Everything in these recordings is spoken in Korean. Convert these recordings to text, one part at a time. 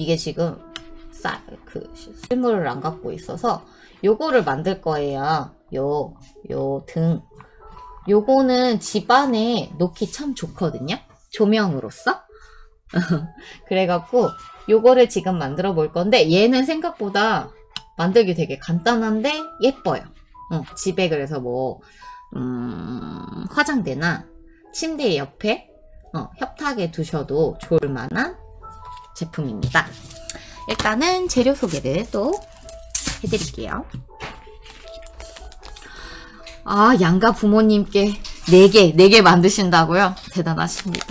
이게 지금 실물을 안 갖고 있어서 요거를 만들 거예요. 요 등. 요거는 집 안에 놓기 참 좋거든요. 조명으로서. 그래갖고 요거를 지금 만들어 볼 건데 얘는 생각보다 만들기 되게 간단한데 예뻐요. 집에 그래서 뭐 화장대나 침대 옆에 협탁에 두셔도 좋을 만한 제품입니다. 일단은 재료 소개를 또 해드릴게요. 아, 양가 부모님께 4개 만드신다고요? 대단하십니다.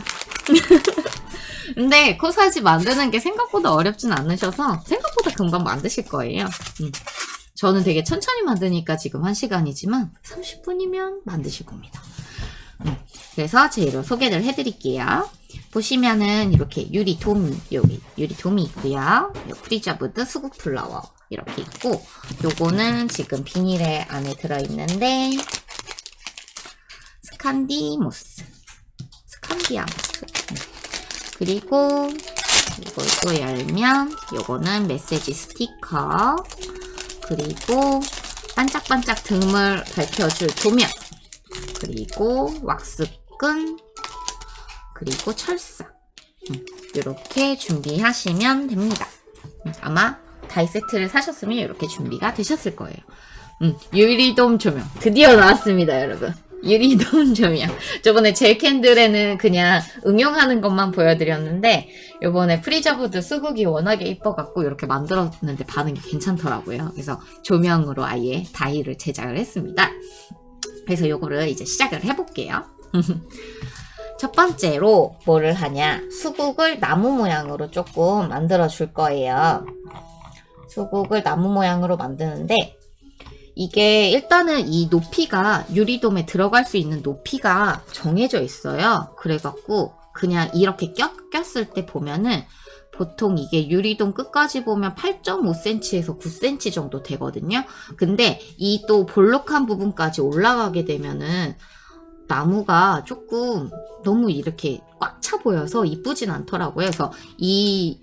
근데 코사지 만드는 게 생각보다 어렵진 않으셔서 생각보다 금방 만드실 거예요. 저는 되게 천천히 만드니까 지금 1시간이지만 30분이면 만드실 겁니다. 그래서 재료 소개를 해드릴게요. 보시면은 이렇게 유리도미, 여기 유리도미 있고요. 프리저브드 수국 플라워 이렇게 있고, 요거는 지금 비닐에 안에 들어있는데 스칸디아모스. 그리고 이걸 또 열면 요거는 메시지 스티커, 그리고 반짝반짝 등을 밝혀줄 조명, 그리고 왁스끈, 그리고 철사. 이렇게 준비하시면 됩니다. 아마 다이 세트를 사셨으면 이렇게 준비가 되셨을 거예요. 유리돔 조명 드디어 나왔습니다, 여러분. 유리돔 조명. 저번에 젤 캔들에는 그냥 응용하는 것만 보여드렸는데 요번에 프리저브드 수국이 워낙에 이뻐갖고 이렇게 만들었는데 반응이 괜찮더라고요. 그래서 조명으로 아예 다이를 제작을 했습니다. 그래서 요거를 이제 시작을 해볼게요. 첫 번째로 뭐를 하냐, 수국을 나무 모양으로 조금 만들어 줄 거예요. 수국을 나무 모양으로 만드는데 이게 일단은 이 높이가 유리돔에 들어갈 수 있는 높이가 정해져 있어요. 그래갖고 그냥 이렇게 꼈을 때 보면은 보통 이게 유리돔 끝까지 보면 8.5cm에서 9cm 정도 되거든요. 근데 이 또 볼록한 부분까지 올라가게 되면은 나무가 조금 너무 이렇게 꽉 차 보여서 이쁘진 않더라고요. 그래서 이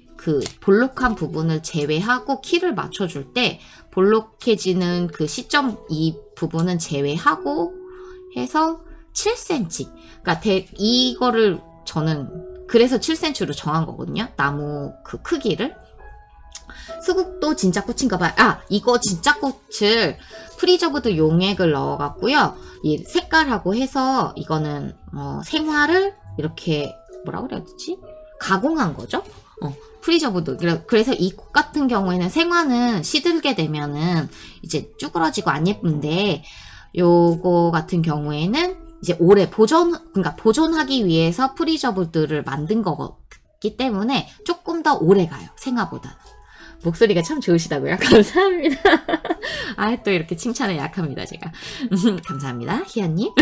볼록한 부분을 제외하고 키를 맞춰줄 때 볼록해지는 그 시점 이 부분은 제외하고 해서 7cm. 그러니까 이거를 저는 그래서 7cm로 정한 거거든요. 나무 그 크기를. 수국도 진짜 꽃인가 봐요. 아, 이거 진짜 꽃을 프리저브드 용액을 넣어갖고요. 이 색깔하고 해서 이거는 생화를 이렇게 뭐라 그래야 되지? 가공한 거죠. 프리저브드. 그래서 이 꽃 같은 경우에는 생화는 시들게 되면은 이제 쭈그러지고 안 예쁜데 요거 같은 경우에는 이제 오래 그러니까 보존하기 위해서 프리저브드를 만든 거기 때문에 조금 더 오래 가요. 생화보다는. 목소리가 참 좋으시다고요? 감사합니다. 아, 또 이렇게 칭찬에 약합니다, 제가. 감사합니다, 희연님.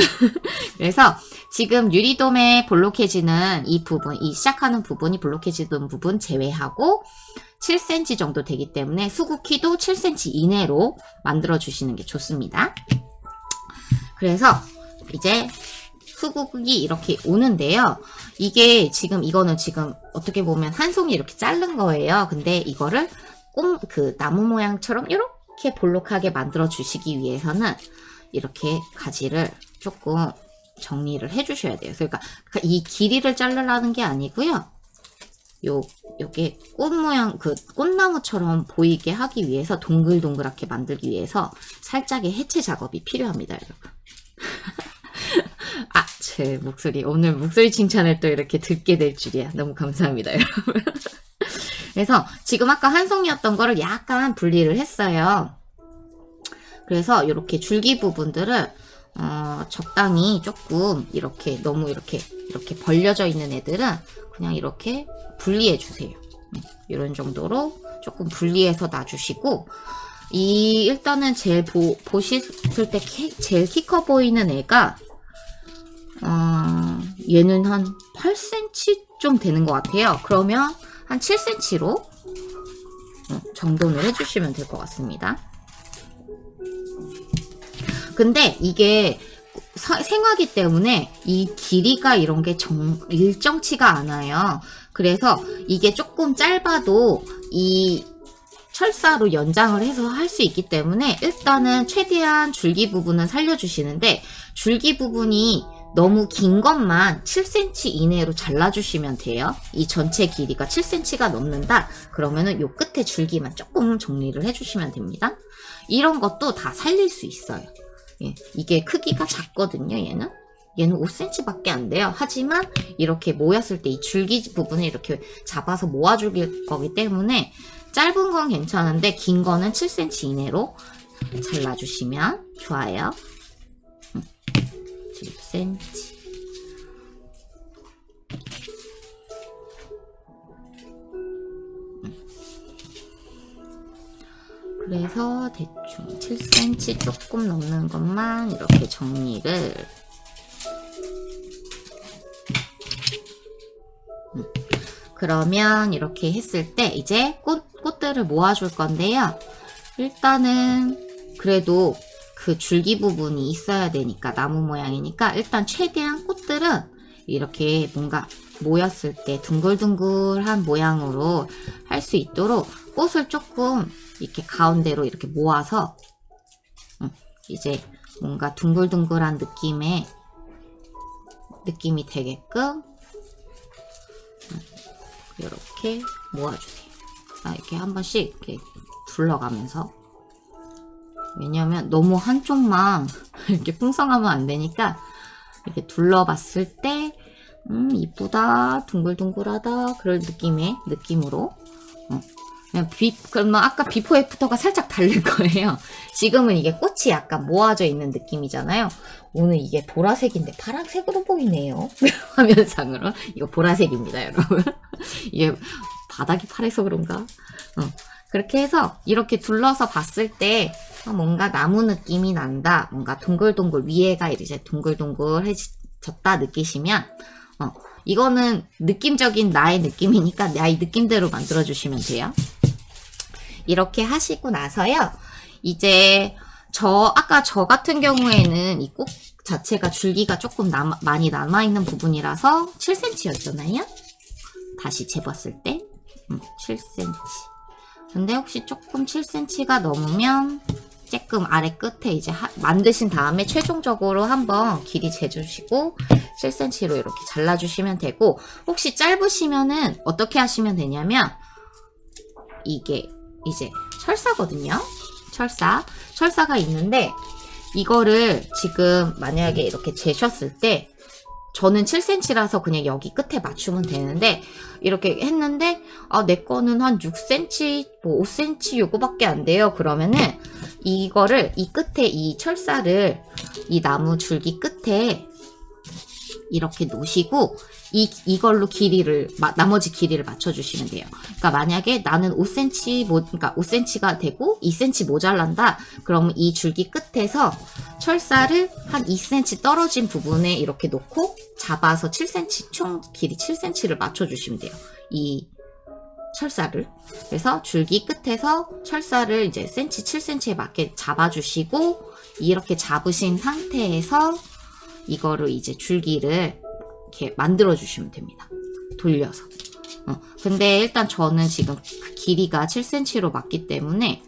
그래서 지금 유리돔에 볼록해지는 이 부분, 이 시작하는 부분이 볼록해지는 부분 제외하고 7cm 정도 되기 때문에 수국 키도 7cm 이내로 만들어주시는 게 좋습니다. 그래서 이제 수국이 이렇게 오는데요. 이게 이거는 지금 어떻게 보면 한 송이 이렇게 자른 거예요. 근데 이거를 나무 모양처럼 이렇게 볼록하게 만들어 주시기 위해서는 이렇게 가지를 조금 정리를 해 주셔야 돼요. 그러니까 이 길이를 자르라는 게 아니고요. 요게 꽃 모양, 꽃나무처럼 보이게 하기 위해서 동글동글하게 만들기 위해서 살짝의 해체 작업이 필요합니다, 여러분. 아, 제 목소리. 오늘 목소리 칭찬을 또 이렇게 듣게 될 줄이야. 너무 감사합니다, 여러분. 그래서 지금 아까 한 송이였던 거를 약간 분리를 했어요. 그래서 이렇게 줄기 부분들을 적당히 조금 이렇게 너무 이렇게 벌려져 있는 애들은 그냥 이렇게 분리해 주세요. 이런 정도로 조금 분리해서 놔주시고, 일단은 제일 보셨을 때 제일 키 커 보이는 애가 얘는 한 8cm 좀 되는 것 같아요. 그러면 한 7cm로 정돈을 해주시면 될 것 같습니다. 근데 이게 생화기 때문에 이 길이가 이런 게 일정치가 않아요. 그래서 이게 조금 짧아도 이 철사로 연장을 해서 할 수 있기 때문에 일단은 최대한 줄기 부분은 살려주시는데, 줄기 부분이 너무 긴 것만 7cm 이내로 잘라주시면 돼요. 이 전체 길이가 7cm가 넘는다 그러면은 요 끝에 줄기만 조금 정리를 해주시면 됩니다. 이런 것도 다 살릴 수 있어요. 예, 이게 크기가 작거든요. 얘는 5cm 밖에 안 돼요. 하지만 이렇게 모였을 때 이 줄기 부분을 이렇게 잡아서 모아줄 거기 때문에 짧은 건 괜찮은데 긴 거는 7cm 이내로 잘라주시면 좋아요. 7cm. 그래서 대충 7cm 조금 넘는 것만 이렇게 정리를. 그러면 이렇게 했을 때 이제 꽃들을 모아줄 건데요. 일단은 그래도 그 줄기 부분이 있어야 되니까, 나무 모양이니까 일단 최대한 꽃들은 이렇게 뭔가 모였을 때 둥글둥글한 모양으로 할 수 있도록 꽃을 조금 이렇게 가운데로 이렇게 모아서 이제 뭔가 둥글둥글한 느낌이 되게끔 이렇게 모아주세요. 이렇게 한 번씩 이렇게 둘러가면서. 왜냐면 너무 한쪽만 이렇게 풍성하면 안 되니까 이렇게 둘러봤을 때 이쁘다, 둥글둥글하다 그럴 느낌으로. 그러면 아까 비포 애프터가 살짝 다를 거예요. 지금은 이게 꽃이 약간 모아져 있는 느낌이잖아요. 오늘 이게 보라색인데 파란색으로 보이네요. 화면상으로. 이거 보라색입니다, 여러분. 이게 바닥이 파래서 그런가? 그렇게 해서 이렇게 둘러서 봤을 때 뭔가 나무 느낌이 난다, 뭔가 동글동글 위에가 이제 동글동글해졌다 느끼시면 이거는 느낌적인 나의 느낌이니까 나의 느낌대로 만들어주시면 돼요. 이렇게 하시고 나서요. 이제 아까 저 같은 경우에는 이 꽃 자체가 줄기가 조금 많이 남아있는 부분이라서 7cm였잖아요. 다시 재봤을 때 7cm. 근데 혹시 조금 7cm가 넘으면 조금 아래 끝에 이제 만드신 다음에 최종적으로 한번 길이 재주시고 7cm로 이렇게 잘라주시면 되고, 혹시 짧으시면은 어떻게 하시면 되냐면 이게 이제 철사거든요. 철사가 있는데 이거를 지금 만약에 이렇게 재셨을 때 저는 7cm라서 그냥 여기 끝에 맞추면 되는데, 이렇게 했는데 내 거는 한 6cm, 뭐 5cm 요거밖에 안 돼요. 그러면은 이거를 이 끝에 이 철사를 이 나무 줄기 끝에 이렇게 놓으시고 이걸로 나머지 길이를 맞춰주시면 돼요. 그러니까 만약에 나는 5cm, 그러니까 5cm가 되고 2cm 모자란다. 그러면 이 줄기 끝에서 철사를 한 2cm 떨어진 부분에 이렇게 놓고 잡아서 7cm, 총 길이 7cm를 맞춰주시면 돼요. 이 철사를. 그래서 줄기 끝에서 철사를 이제 7cm에 맞게 잡아주시고, 이렇게 잡으신 상태에서 이거를 이제 줄기를 이렇게 만들어 주시면 됩니다. 돌려서. 근데 일단 저는 지금 그 길이가 7cm로 맞기 때문에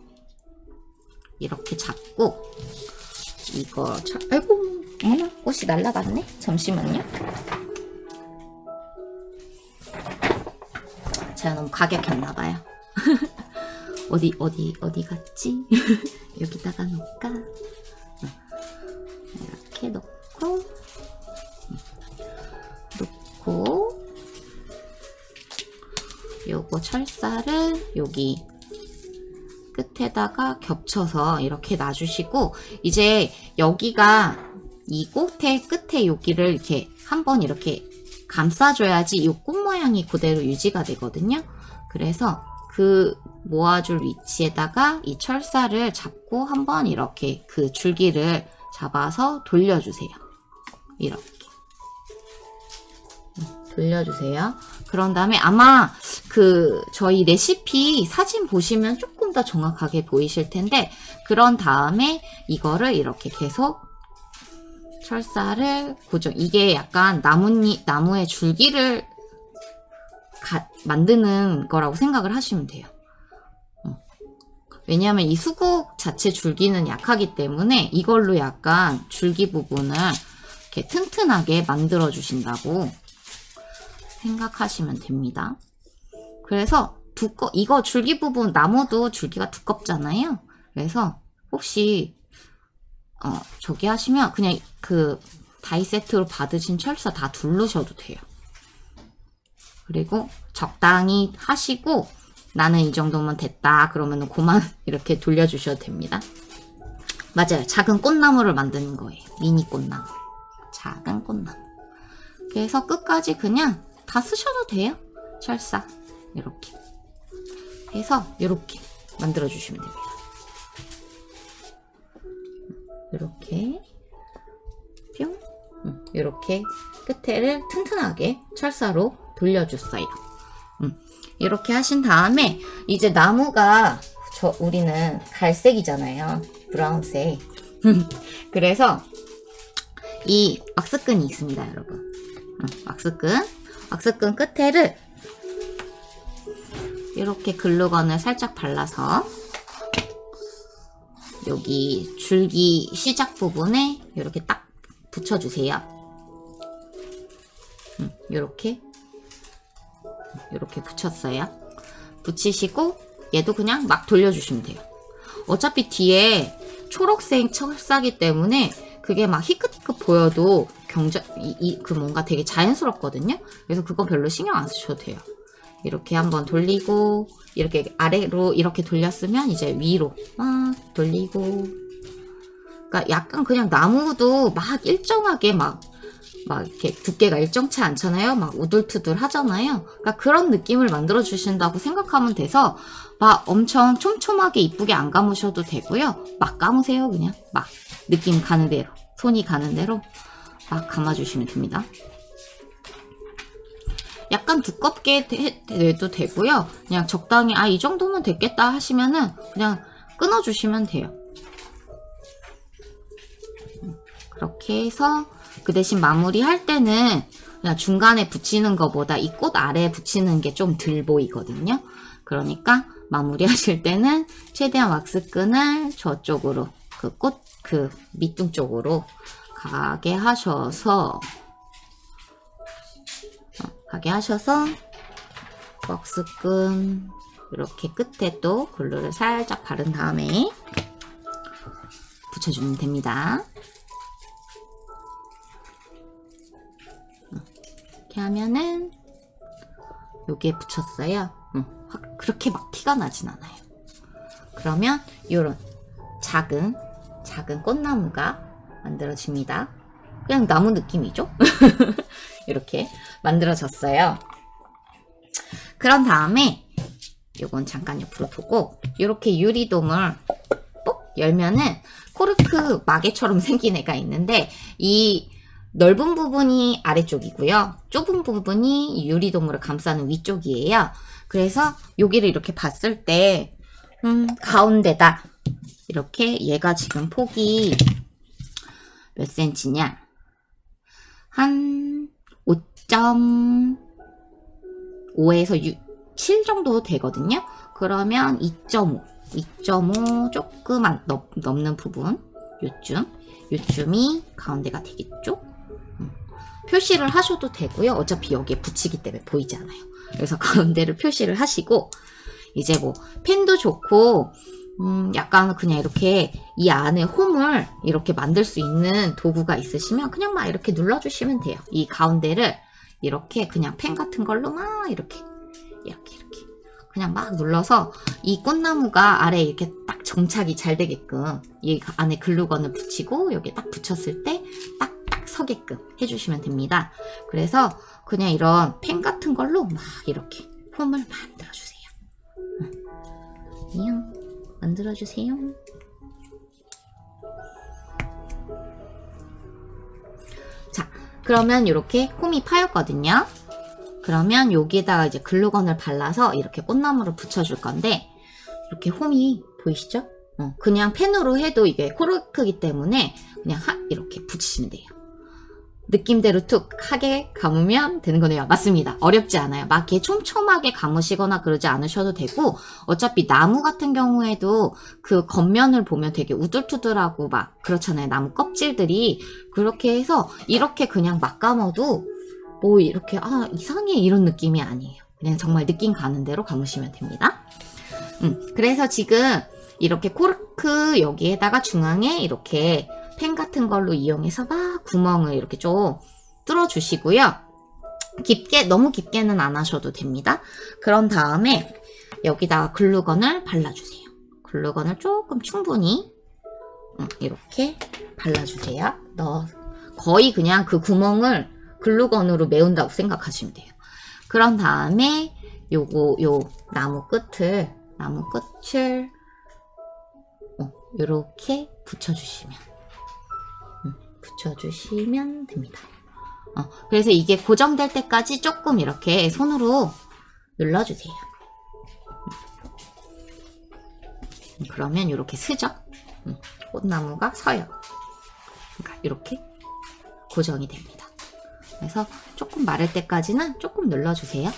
이렇게 잡고 이거 아이고 어머나 꽃이 날라갔네. 잠시만요. 제가 너무 과격했나봐요. 어디 갔지? 여기다가 놓을까? 이렇게 놓고 요거 철사를 여기 끝에다가 겹쳐서 이렇게 놔주시고, 이제 여기가 이 꽃의 끝에 여기를 이렇게 한번 이렇게 감싸줘야지 이 꽃 모양이 그대로 유지가 되거든요. 그래서 그 모아줄 위치에다가 이 철사를 잡고 한번 이렇게 그 줄기를 잡아서 돌려주세요. 이렇게 돌려주세요. 그런 다음에 아마 저희 레시피 사진 보시면 조금 더 정확하게 보이실 텐데, 그런 다음에 이거를 이렇게 계속 철사를 이게 약간 나무의 줄기를 만드는 거라고 생각을 하시면 돼요. 왜냐하면 이 수국 자체 줄기는 약하기 때문에 이걸로 약간 줄기 부분을 이렇게 튼튼하게 만들어 주신다고 생각하시면 됩니다. 그래서 이거 줄기 부분, 나무도 줄기가 두껍잖아요. 그래서 혹시 저기 하시면 그냥 그 다이 세트로 받으신 철사 다 두르셔도 돼요. 그리고 적당히 하시고 나는 이 정도면 됐다 그러면은 그만 이렇게 돌려주셔도 됩니다. 맞아요. 작은 꽃나무를 만드는 거예요. 미니 꽃나무. 작은 꽃나무. 그래서 끝까지 그냥 다 쓰셔도 돼요. 철사 이렇게 해서 이렇게 만들어 주시면 됩니다. 이렇게 뿅 이렇게 끝에를 튼튼하게 철사로 돌려줬어요. 이렇게 하신 다음에 이제 나무가 우리는 갈색이잖아요. 브라운색. 그래서 이 왁스끈이 있습니다, 여러분. 왁스끈 끝에를 이렇게 글루건을 살짝 발라서 여기 줄기 시작 부분에 이렇게 딱 붙여주세요. 이렇게 붙였어요. 붙이시고 얘도 그냥 막 돌려주시면 돼요. 어차피 뒤에 초록색 철사기 때문에 그게 막 희끗희끗 보여도 그 뭔가 되게 자연스럽거든요. 그래서 그거 별로 신경 안 쓰셔도 돼요. 이렇게 한번 돌리고 이렇게 아래로 이렇게 돌렸으면 이제 위로 막 돌리고. 그러니까 약간 그냥 나무도 막 일정하게 막 이렇게 두께가 일정치 않잖아요. 막 우둘투둘 하잖아요. 그러니까 그런 느낌을 만들어 주신다고 생각하면 돼서 막 엄청 촘촘하게 이쁘게 안 감으셔도 되고요. 막 감으세요. 그냥 막 느낌 가는 대로, 손이 가는 대로 막 감아주시면 됩니다. 약간 두껍게 해도 되고요. 그냥 적당히 이 정도면 됐겠다 하시면은 그냥 끊어주시면 돼요. 그렇게 해서 그 대신 마무리할 때는 그냥 중간에 붙이는 것보다 이 꽃 아래에 붙이는 게 좀 덜 보이거든요. 그러니까 마무리 하실 때는 최대한 왁스끈을 저쪽으로 그 밑둥 쪽으로 가게 하셔서 왁스끈 이렇게 끝에 또 글루를 살짝 바른 다음에 붙여주면 됩니다. 이렇게 하면은 여기에 붙였어요. 그렇게 막 티가 나진 않아요. 그러면 이런 작은 꽃나무가 만들어집니다. 그냥 나무 느낌이죠? 이렇게 만들어졌어요. 그런 다음에 요건 잠깐 옆으로 두고 이렇게 유리돔을 뽁 열면은 코르크 마개처럼 생긴 애가 있는데 이 넓은 부분이 아래쪽이고요. 좁은 부분이 유리돔으로 감싸는 위쪽이에요. 그래서 여기를 이렇게 봤을 때 가운데다 이렇게 얘가 지금 폭이 몇 센치냐? 한 5.5에서 7 정도 되거든요. 그러면 2.5 조금만 넘는 부분 요쯤이 가운데가 되겠죠? 표시를 하셔도 되고요. 어차피 여기에 붙이기 때문에 보이지 않아요. 그래서 가운데를 표시를 하시고 이제 뭐 펜도 좋고 약간 그냥 이렇게 이 안에 홈을 이렇게 만들 수 있는 도구가 있으시면 그냥 막 이렇게 눌러주시면 돼요. 이 가운데를 이렇게 그냥 펜 같은 걸로 막 이렇게 그냥 막 눌러서 이 꽃나무가 아래에 이렇게 딱 정착이 잘 되게끔 이 안에 글루건을 붙이고 여기 딱 붙였을 때 딱딱 서게끔 해주시면 됩니다. 그래서 그냥 이런 펜 같은 걸로 막 이렇게 홈을 만들어주세요. 만들어주세요. 자, 그러면 이렇게 홈이 파였거든요. 그러면 여기에다가 이제 글루건을 발라서 이렇게 꽃나무를 붙여줄 건데 이렇게 홈이 보이시죠? 그냥 펜으로 해도 이게 코르크이기 때문에 그냥 이렇게 붙이시면 돼요. 느낌대로 툭 하게 감으면 되는 거네요. 맞습니다. 어렵지 않아요. 막 이렇게 촘촘하게 감으시거나 그러지 않으셔도 되고, 어차피 나무 같은 경우에도 그 겉면을 보면 되게 우둘투둘하고 막 그렇잖아요. 나무 껍질들이. 그렇게 해서 이렇게 그냥 막 감아도 뭐 이렇게 이상해 이런 느낌이 아니에요. 그냥 정말 느낌 가는 대로 감으시면 됩니다. 그래서 지금 이렇게 코르크 여기에다가 중앙에 이렇게 펜 같은 걸로 이용해서 막 구멍을 이렇게 좀 뚫어주시고요. 너무 깊게는 안 하셔도 됩니다. 그런 다음에 여기다가 글루건을 발라주세요. 글루건을 조금 충분히 이렇게 발라주세요. 거의 그냥 그 구멍을 글루건으로 메운다고 생각하시면 돼요. 그런 다음에 요 나무 끝을 이렇게 붙여주시면 됩니다. 그래서 이게 고정될 때까지 조금 이렇게 손으로 눌러주세요. 그러면 이렇게 스죠? 꽃나무가 서요. 그러니까 이렇게 고정이 됩니다. 그래서 조금 마를 때까지는 조금 눌러주세요.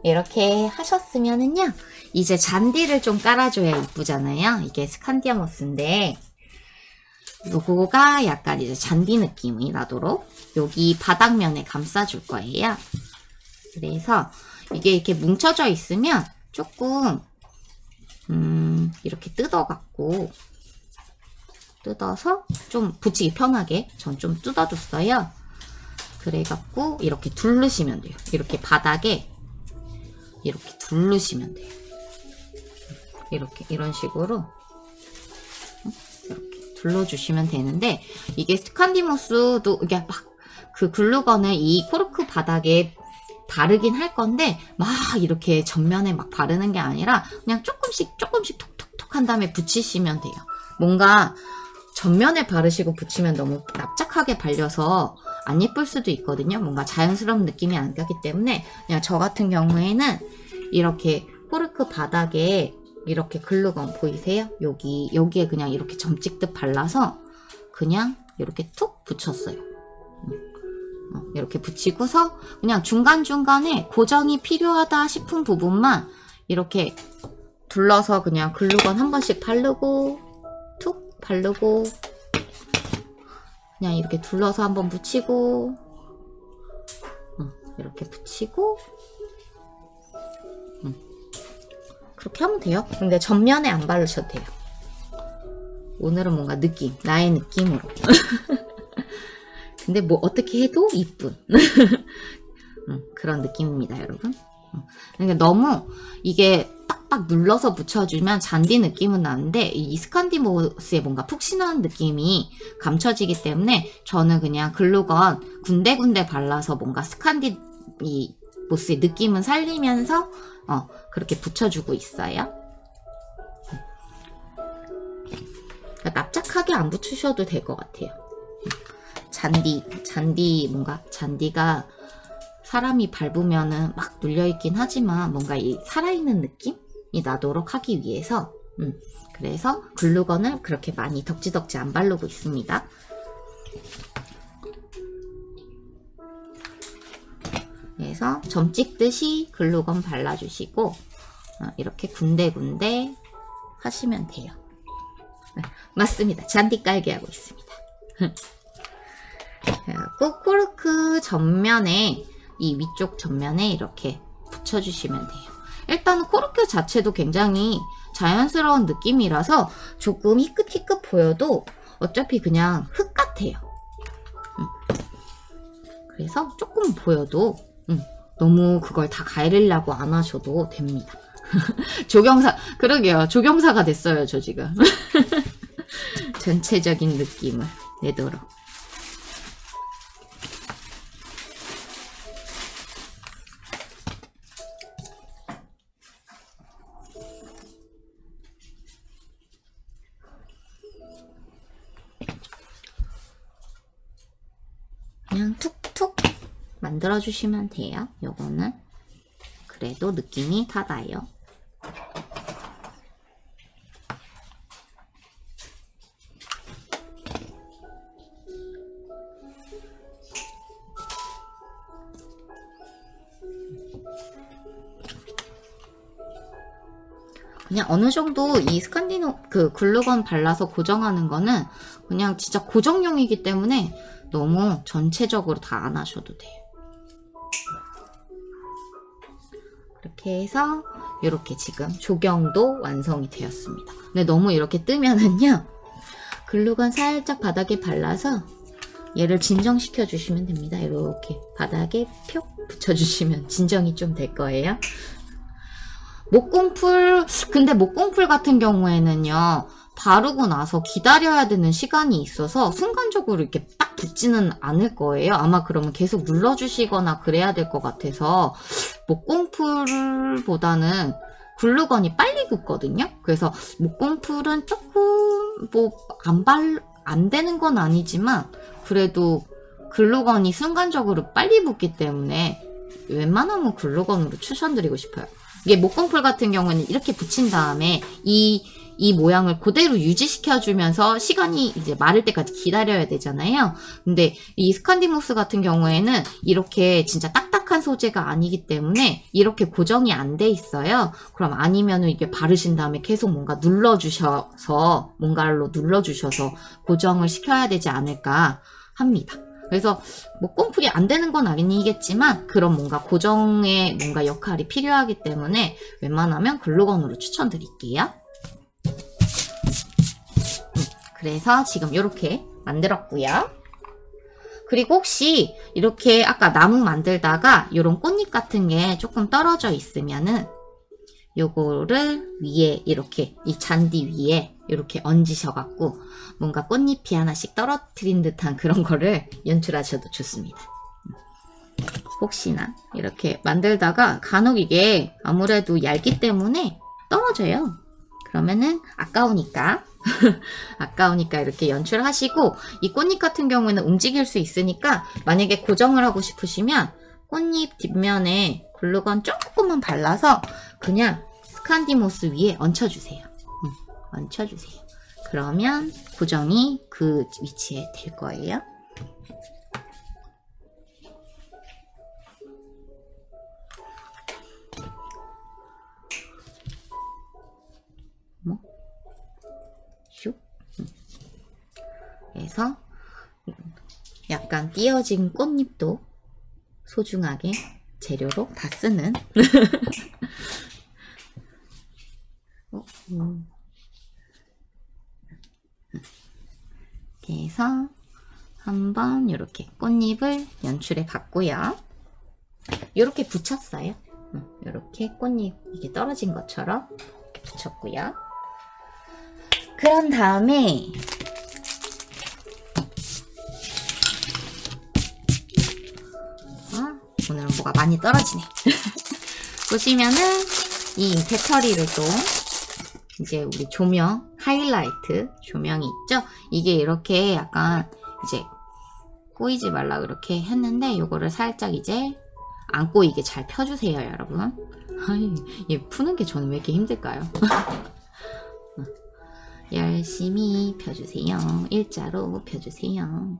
이렇게 하셨으면은요, 이제 잔디를 좀 깔아줘야 이쁘잖아요. 이게 스칸디아모스인데, 요거가 약간 이제 잔디 느낌이 나도록 여기 바닥면에 감싸줄 거예요. 그래서 이게 이렇게 뭉쳐져 있으면 조금 이렇게 뜯어서 좀 붙이기 편하게 전 좀 뜯어줬어요. 그래갖고 이렇게 두르시면 돼요. 이렇게 바닥에 이렇게 두르시면 돼요. 이렇게 이런 식으로 이렇게 둘러주시면 되는데, 이게 스칸디모스도 이게 막 그 글루건을 이 코르크 바닥에 바르긴 할 건데 막 이렇게 전면에 막 바르는 게 아니라 그냥 조금씩 톡톡톡 한 다음에 붙이시면 돼요. 뭔가 전면에 바르시고 붙이면 너무 납작하게 발려서 안 예쁠 수도 있거든요. 뭔가 자연스러운 느낌이 안 나기 때문에 그냥 저 같은 경우에는 이렇게 코르크 바닥에 이렇게 글루건 보이세요? 여기에 그냥 이렇게 점 찍듯 발라서 그냥 이렇게 툭 붙였어요. 이렇게 붙이고서 그냥 중간중간에 고정이 필요하다 싶은 부분만 이렇게 둘러서 그냥 글루건 한 번씩 바르고 툭 바르고 그냥 이렇게 둘러서 한번 붙이고 이렇게 붙이고 그렇게 하면 돼요. 근데 전면에 안 바르셔도 돼요. 오늘은 뭔가 나의 느낌으로 근데 뭐 어떻게 해도 이쁜 그런 느낌입니다, 여러분. 그러니까 너무 이게 빡빡 눌러서 붙여주면 잔디 느낌은 나는데 이 스칸디모스의 뭔가 푹신한 느낌이 감춰지기 때문에 저는 그냥 글루건 군데군데 발라서 뭔가 스칸디모스의 느낌은 살리면서 그렇게 붙여주고 있어요. 그러니까 납작하게 안 붙이셔도 될 것 같아요. 뭔가 잔디가 사람이 밟으면은 막 눌려있긴 하지만 뭔가 이 살아있는 느낌이 나도록 하기 위해서 그래서 글루건을 그렇게 많이 덕지덕지 안 바르고 있습니다. 그래서 점 찍듯이 글루건 발라주시고 이렇게 군데군데 하시면 돼요. 네, 맞습니다. 잔디 깔기 하고 있습니다. 그리고 코르크 전면에 이 위쪽 전면에 이렇게 붙여주시면 돼요. 일단은 코르크 자체도 굉장히 자연스러운 느낌이라서 조금 희끗희끗 보여도 어차피 그냥 흙 같아요. 그래서 조금 보여도 너무 그걸 다 가리려고 안 하셔도 됩니다. 그러게요. 조경사가 됐어요, 저 지금. 전체적인 느낌을 내도록. 그냥 툭툭 만들어주시면 돼요. 요거는 그래도 느낌이 다 나요. 그냥 어느 정도 이 글루건 발라서 고정하는 거는 그냥 진짜 고정용이기 때문에 너무 전체적으로 다 안 하셔도 돼요. 이렇게 해서 이렇게 지금 조경도 완성이 되었습니다. 근데 너무 이렇게 뜨면은요, 글루건 살짝 바닥에 발라서 얘를 진정시켜 주시면 됩니다. 이렇게 바닥에 표 붙여주시면 진정이 좀 될 거예요. 목공풀, 근데 목공풀 같은 경우에는요, 바르고 나서 기다려야 되는 시간이 있어서 순간적으로 이렇게 딱 붙지는 않을 거예요. 아마 그러면 계속 눌러주시거나 그래야 될 것 같아서 목공풀보다는 글루건이 빨리 굳거든요. 그래서 목공풀은 조금 안 되는 건 아니지만 그래도 글루건이 순간적으로 빨리 붙기 때문에 웬만하면 글루건으로 추천드리고 싶어요. 이게 목공풀 같은 경우는 이렇게 붙인 다음에 이 모양을 그대로 유지시켜주면서 시간이 이제 마를 때까지 기다려야 되잖아요. 근데 이 스칸디모스 같은 경우에는 이렇게 진짜 딱딱한 소재가 아니기 때문에 이렇게 고정이 안 돼 있어요. 그럼 아니면은 이게 바르신 다음에 계속 뭔가로 눌러주셔서 고정을 시켜야 되지 않을까 합니다. 그래서 목공풀이 안 되는 건 아니겠지만 그런 뭔가 고정의 뭔가 역할이 필요하기 때문에 웬만하면 글루건으로 추천드릴게요. 그래서 지금 이렇게 만들었고요. 그리고 혹시 이렇게 아까 나무 만들다가 이런 꽃잎 같은 게 조금 떨어져 있으면은 요거를 위에 이렇게 이 잔디 위에 이렇게 얹으셔갖고 뭔가 꽃잎이 하나씩 떨어뜨린 듯한 그런 거를 연출하셔도 좋습니다. 혹시나 이렇게 만들다가 간혹 이게 아무래도 얇기 때문에 떨어져요. 그러면은 아까우니까 아까우니까 이렇게 연출하시고, 이 꽃잎 같은 경우에는 움직일 수 있으니까 만약에 고정을 하고 싶으시면 꽃잎 뒷면에 글루건 조금만 발라서 그냥 스칸디모스 위에 얹혀주세요. 얹혀주세요. 그러면 고정이 그 위치에 될 거예요. 그래서 약간 띄어진 꽃잎도 소중하게 재료로 다 쓰는 그래서 한번 이렇게 꽃잎을 연출해 봤고요. 이렇게 붙였어요. 이렇게 꽃잎 이게 떨어진 것처럼 이렇게 붙였고요. 그런 다음에 오늘은 뭐가 많이 떨어지네. 보시면은 이 배터리를 또 이제 우리 조명, 하이라이트 조명이 있죠? 이게 이렇게 약간 이제 꼬이지 말라 그렇게 했는데 요거를 살짝 이제 안 꼬이게 잘 펴주세요, 여러분. 아이, 얘 푸는 게 저는 왜 이렇게 힘들까요? 열심히 펴주세요. 일자로 펴주세요.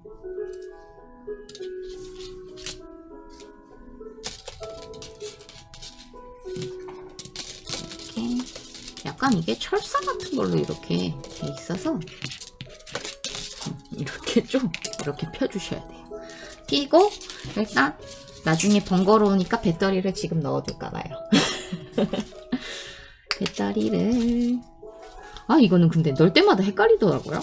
약간 이게 철사 같은 걸로 이렇게 돼 있어서 이렇게 좀 이렇게 펴주셔야 돼요. 피고 일단 나중에 번거로우니까 배터리를 지금 넣어둘까봐요. 배터리를 이거는 근데 넣을 때마다 헷갈리더라고요.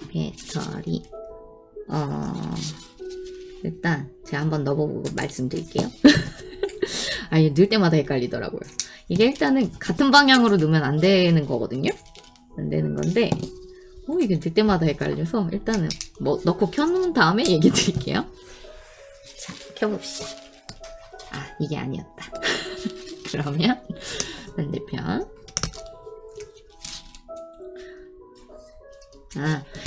배터리 일단 제가 한번 넣어보고 말씀드릴게요. 이게 넣을 때마다 헷갈리더라고요. 이게 일단은 같은 방향으로 넣으면 안 되는 거거든요. 안 되는 건데 이게 넣을 때마다 헷갈려서 일단은 뭐 넣고 켜놓은 다음에 얘기 드릴게요. 자, 켜봅시다. 이게 아니었다. 그러면 반대편.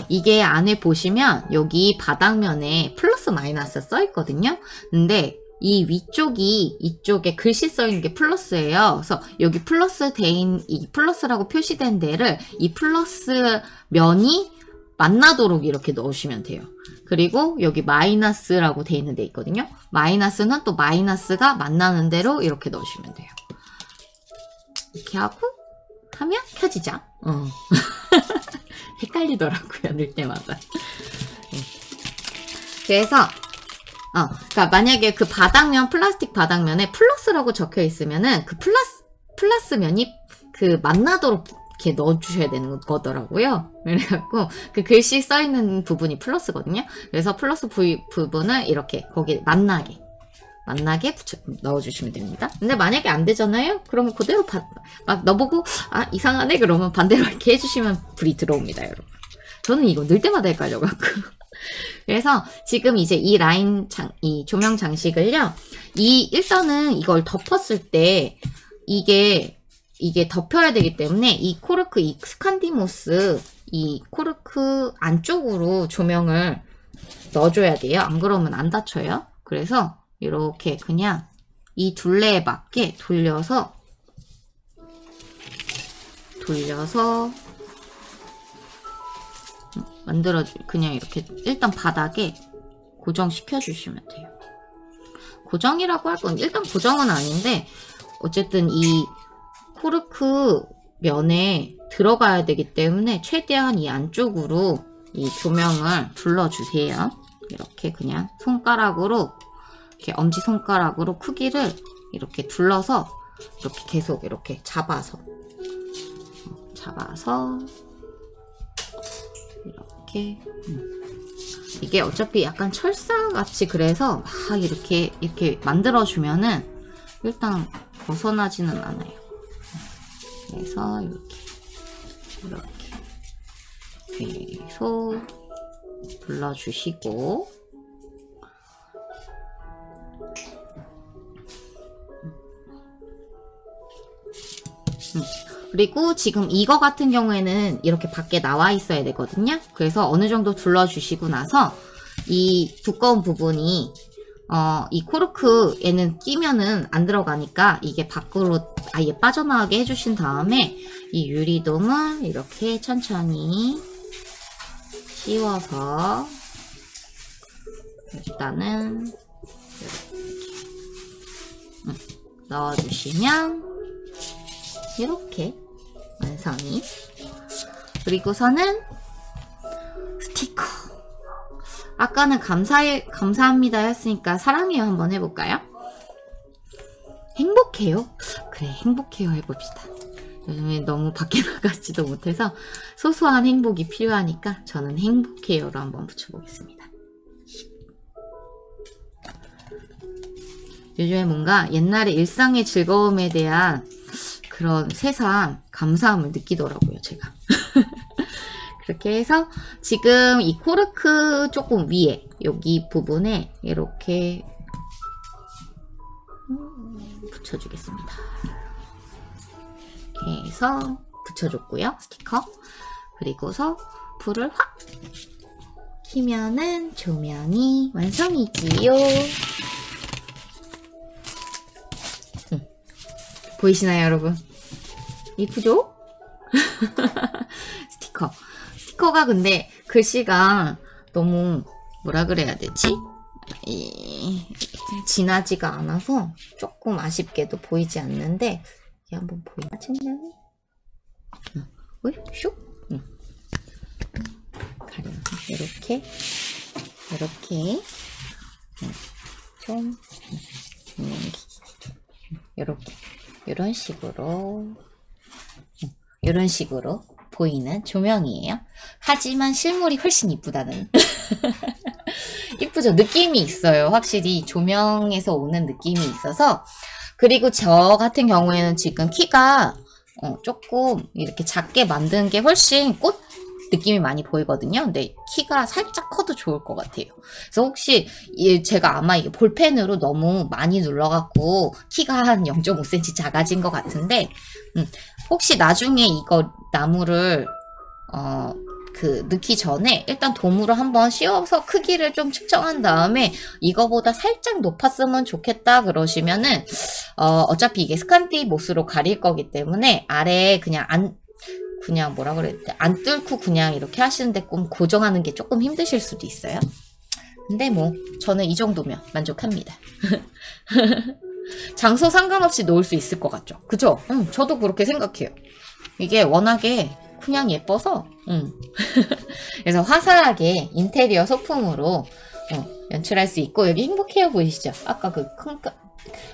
이게 안에 보시면 여기 바닥면에 플러스 마이너스 써 있거든요. 근데 이 위쪽이 이쪽에 글씨 써 있는 게 플러스예요. 그래서 여기 플러스 대인 이 플러스라고 표시된 데를 이 플러스 면이 만나도록 이렇게 넣으시면 돼요. 그리고 여기 마이너스라고 돼 있는 데 있거든요. 마이너스는 또 마이너스가 만나는 대로 이렇게 넣으시면 돼요. 이렇게 하고 하면 켜지죠. 헷갈리더라고요. 넣을 때마다. 그래서 그러니까 만약에 그 바닥면, 플라스틱 바닥면에 플러스라고 적혀 있으면은 그 플러스면이 그 만나도록 이렇게 넣어주셔야 되는 거더라고요. 그래갖고 그 글씨 써 있는 부분이 플러스거든요. 그래서 플러스 부분을 이렇게 거기 만나게 넣어주시면 됩니다. 근데 만약에 안 되잖아요? 그러면 그대로 막 넣어보고 이상하네? 그러면 반대로 이렇게 해주시면 불이 들어옵니다, 여러분. 저는 이거 넣을 때마다 헷갈려갖고. 그래서 지금 이제 이 라인 이 조명 장식을요. 일단은 이걸 덮었을 때 이게 덮여야 되기 때문에 이 코르크, 이 스칸디모스, 이 코르크 안쪽으로 조명을 넣어줘야 돼요. 안 그러면 안 닫혀요. 그래서 이렇게 그냥 이 둘레에 맞게 돌려서 그냥 이렇게 일단 바닥에 고정시켜 주시면 돼요. 고정이라고 할 건 일단 고정은 아닌데 어쨌든 이 코르크 면에 들어가야 되기 때문에 최대한 이 안쪽으로 이 조명을 둘러주세요. 이렇게 그냥 손가락으로 이렇게 엄지손가락으로 크기를 이렇게 둘러서 이렇게 계속 이렇게 잡아서 이렇게 이게 어차피 약간 철사같이 그래서 막 이렇게 만들어주면은 일단 벗어나지는 않아요. 그래서 이렇게 계속 불러주시고 그리고 지금 이거 같은 경우에는 이렇게 밖에 나와 있어야 되거든요. 그래서 어느 정도 둘러주시고 나서 이 두꺼운 부분이 이 코르크에는 끼면은 안 들어가니까 이게 밖으로 아예 빠져나가게 해주신 다음에 이 유리돔을 이렇게 천천히 씌워서 일단은 이렇게 넣어주시면 이렇게 완성이. 그리고서는 스티커. 아까는 감사합니다 했으니까 사랑해요 한번 해볼까요? 행복해요? 그래, 행복해요 해봅시다. 요즘에 너무 밖에 나가지도 못해서 소소한 행복이 필요하니까 저는 행복해요로 한번 붙여보겠습니다. 요즘에 뭔가 옛날의 일상의 즐거움에 대한 그런 새삼 감사함을 느끼더라고요, 제가. 그렇게 해서 지금 이 코르크 조금 위에 여기 부분에 이렇게 붙여주겠습니다. 이렇게 해서 붙여줬고요, 스티커. 그리고서 불을 확 켜면은 조명이 완성이지요. 보이시나요, 여러분? 이쁘죠? 스티커가 근데 글씨가 너무 뭐라 그래야 되지? 진하지가 않아서 조금 아쉽게도 보이지 않는데 이게 한번 보이나? 슉? 가려서 이렇게 좀 이런 식으로 보이는 조명이에요. 하지만 실물이 훨씬 이쁘다는. 이쁘죠? 느낌이 있어요. 확실히 조명에서 오는 느낌이 있어서. 그리고 저 같은 경우에는 지금 키가 조금 이렇게 작게 만드는 게 훨씬 꽃 느낌이 많이 보이거든요. 근데 키가 살짝 커도 좋을 것 같아요. 그래서 혹시 제가 아마 이게 볼펜으로 너무 많이 눌러갖고 키가 한 0.5cm 작아진 것 같은데 혹시 나중에 이거 나무를 넣기 전에 일단 돔으로 한번 씌워서 크기를 좀 측정한 다음에 이거보다 살짝 높았으면 좋겠다 그러시면은 어차피 이게 스칸디모스로 가릴 거기 때문에 아래에 그냥 뭐라 그랬대? 안 뚫고 그냥 이렇게 하시는데 좀 고정하는 게 조금 힘드실 수도 있어요. 근데 뭐 저는 이 정도면 만족합니다. 장소 상관없이 놓을 수 있을 것 같죠? 그죠? 저도 그렇게 생각해요. 이게 워낙에 그냥 예뻐서 그래서 화사하게 인테리어 소품으로 연출할 수 있고, 여기 행복해요 보이시죠? 아까 그 큰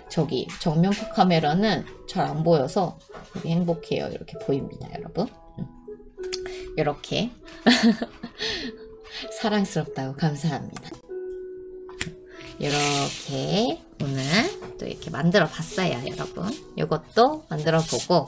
저기 정면파 카메라는 잘 안 보여서 여기 행복해요 이렇게 보입니다, 여러분. 이렇게 사랑스럽다고 감사합니다. 이렇게 오늘 또 이렇게 만들어 봤어요, 여러분. 이것도 만들어 보고